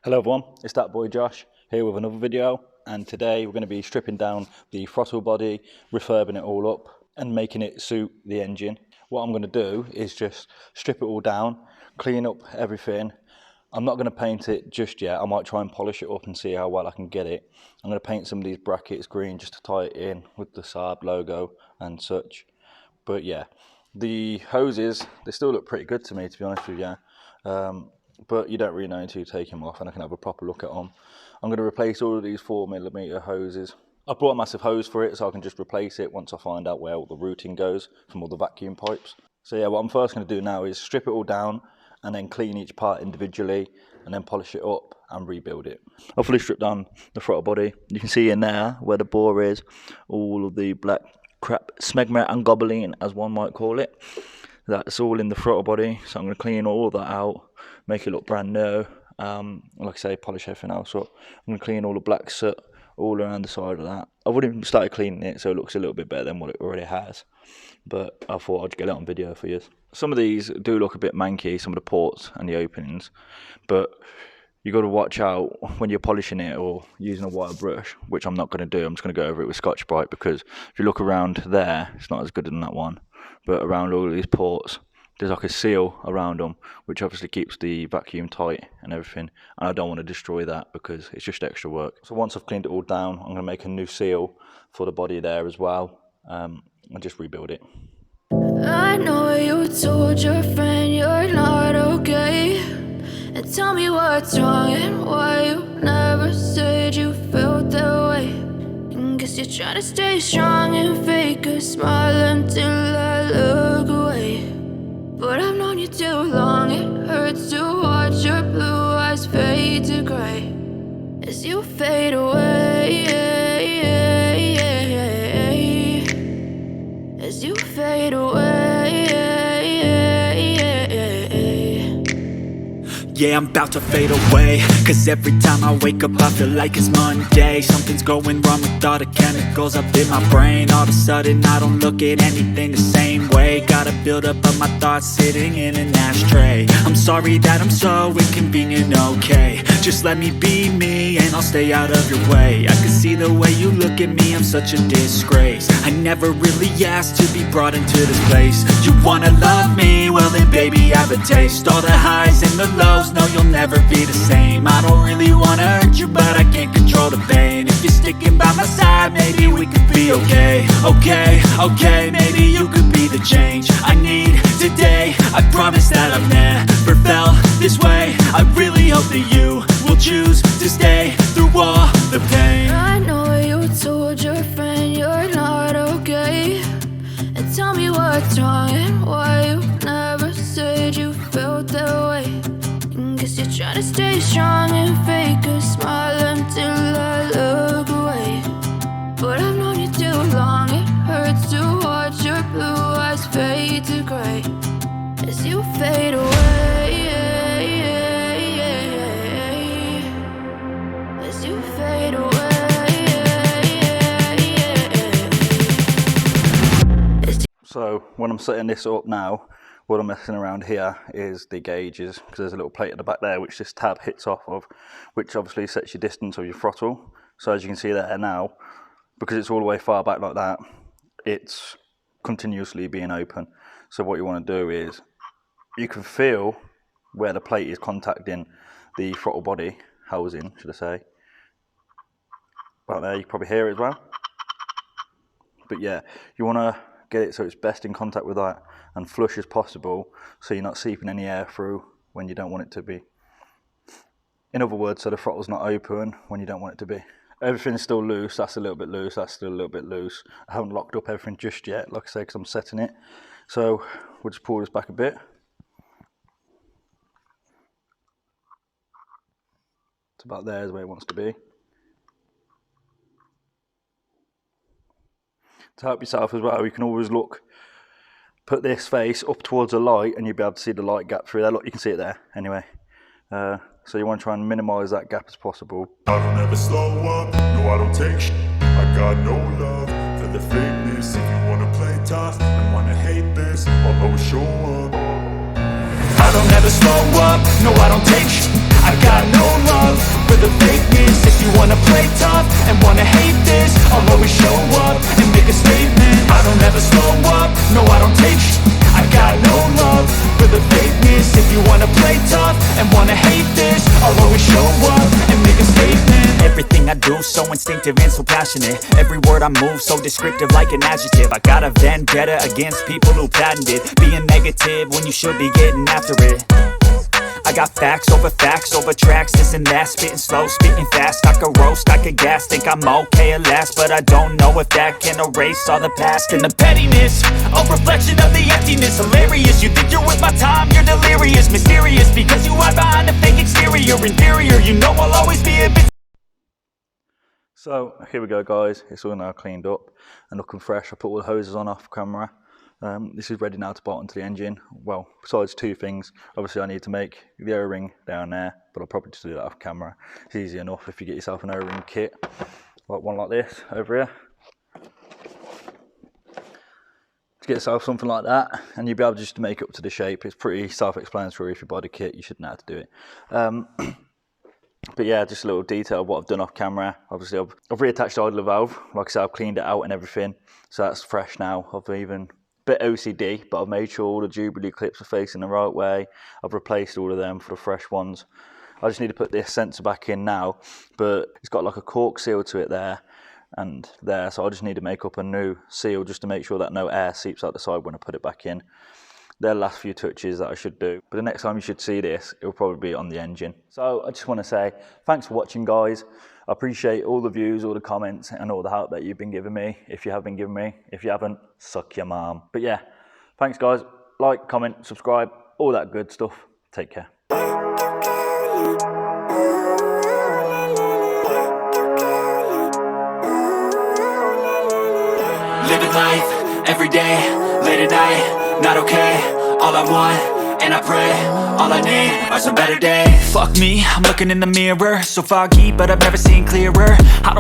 Hello everyone, it's that boy Josh here with another video, and today we're going to be stripping down the throttle body, refurbing it all up and making it suit the engine. What I'm going to do is just strip it all down, clean up everything. I'm not going to paint it just yet. I might try and polish it up and see how well I can get it. I'm going to paint some of these brackets green just to tie it in with the Saab logo and such. But yeah, the hoses, they still look pretty good to me, to be honest with you. But you don't really know until you take them off, and I can have a proper look at them. I'm going to replace all of these 4mm hoses. I bought a massive hose for it, so I can just replace it once I find out where all the routing goes from all the vacuum pipes. So yeah, what I'm first going to do now is strip it all down and then clean each part individually and then polish it up and rebuild it. I've fully stripped down the throttle body. You can see in there where the bore is, all of the black crap, smegma and gobbling, as one might call it. That's all in the throttle body, so I'm going to clean all that out, make it look brand new. Like I say, polish everything else up. I'm going to clean all the black soot all around the side of that. I've already started cleaning it, so it looks a little bit better than what it already has. But I thought I'd get it on video for you. Some of these do look a bit manky, some of the ports and the openings, but you got to watch out when you're polishing it or using a wire brush, which I'm not going to do. I'm just going to go over it with Scotch-Brite, because if you look around there, it's not as good as that one. But around all of these ports, there's like a seal around them, which obviously keeps the vacuum tight and everything. And I don't want to destroy that because it's just extra work. So once I've cleaned it all down, I'm going to make a new seal for the body there as well, and just rebuild it. I know you told your friend you're not okay, and tell me what's wrong and why you never said you felt that way. And guess you're trying to stay strong and fake a smile until I look away. But I've known you too long, it hurts to watch your blue eyes fade to gray as you fade away, as you fade away. Yeah, I'm about to fade away, cause every time I wake up I feel like it's Monday. Something's going wrong with all the chemicals up in my brain. All of a sudden I don't look at anything the same way. Gotta build up of my thoughts sitting in an ashtray. I'm sorry that I'm so inconvenient, okay. Just let me be me and I'll stay out of your way. I can see the way you look at me, I'm such a disgrace. I never really asked to be brought into this place. You wanna love me? Well then baby I have a taste. All the highs and the lows, no, you'll never be the same. I don't really wanna hurt you, but I can't control the pain. If you're sticking by my side, maybe we could be okay. Okay, maybe you could be the change I need today. I promise that I've never felt this way. I really hope that you will choose to stay through all the pain. I know you told your friend you're not okay, and tell me what's wrong and why you never said you felt that way. Guess you're trying to stay strong and fake a smile until I look away. But I've known you too long, it hurts to watch your blue eyes fade to gray as you fade away, as you fade away. So when I'm setting this up now, what I'm messing around here is the gauges, because there's a little plate at the back there which this tab hits off of, which obviously sets your distance of your throttle. So as you can see there now, because it's all the way far back like that, it's continuously being open. So what you want to do is, you can feel where the plate is contacting the throttle body housing, should I say. Right there, you can probably hear it as well. But yeah, you want to get it so it's best in contact with that and flush as possible, so you're not seeping any air through when you don't want it to be. In other words, so the throttle's not open when you don't want it to be. Everything's still loose, that's a little bit loose, that's still a little bit loose. I haven't locked up everything just yet, like I say, because I'm setting it. So we'll just pull this back a bit. It's about there is where it wants to be. To help yourself as well, you can always put this face up towards the light and you'll be able to see the light gap through there. Look, you can see it there anyway. So you want to try and minimise that gap as possible. I don't ever slow up, no I don't take shit. I got no love for the fakeness. If you wanna play tough and wanna hate this, I'll always show up. I don't ever slow up, no I don't take shit. I got no love do, so instinctive and so passionate. Every word I move, so descriptive like an adjective. I got a vendetta against people who patented being negative when you should be getting after it. I got facts over tracks, this and that. Spitting slow, spitting fast, I could roast, I could gas. Think I'm okay at last, but I don't know if that can erase all the past. And the pettiness, a reflection of the emptiness. Hilarious, you think you're with my time, you're delirious. Mysterious, because you hide behind a fake exterior. Inferior, you know I'll always be a bit. So here we go guys, it's all now cleaned up and looking fresh. I put all the hoses on off camera. This is ready now to bolt onto the engine. Well, besides two things, obviously I need to make the O-ring down there, but I'll probably just do that off camera. It's easy enough if you get yourself an O-ring kit, like one like this over here. To get yourself something like that, and you'll be able just to make it up to the shape. It's pretty self-explanatory. If you buy the kit, you should know how to do it. But yeah, just a little detail of what I've done off camera. Obviously I've reattached the idler valve. Like I said, I've cleaned it out and everything, so that's fresh now. I've even bit OCD, but I've made sure all the Jubilee clips are facing the right way. I've replaced all of them for the fresh ones. I just need to put this sensor back in now, but it's got like a cork seal to it there and there, so I just need to make up a new seal just to make sure that no air seeps out the side when I put it back in. They're the last few touches that I should do, but the next time you should see this, it will probably be on the engine. So I just want to say thanks for watching guys. I appreciate all the views, all the comments and all the help that you've been giving me, if you have been giving me. If you haven't, suck your mom. But yeah, thanks guys. Like, comment, subscribe, all that good stuff. Take care. Living life, every day, late at night, not okay. All I want, and I pray, all I need are some better days. Fuck me, I'm looking in the mirror, so foggy, but I've never seen clearer. I don't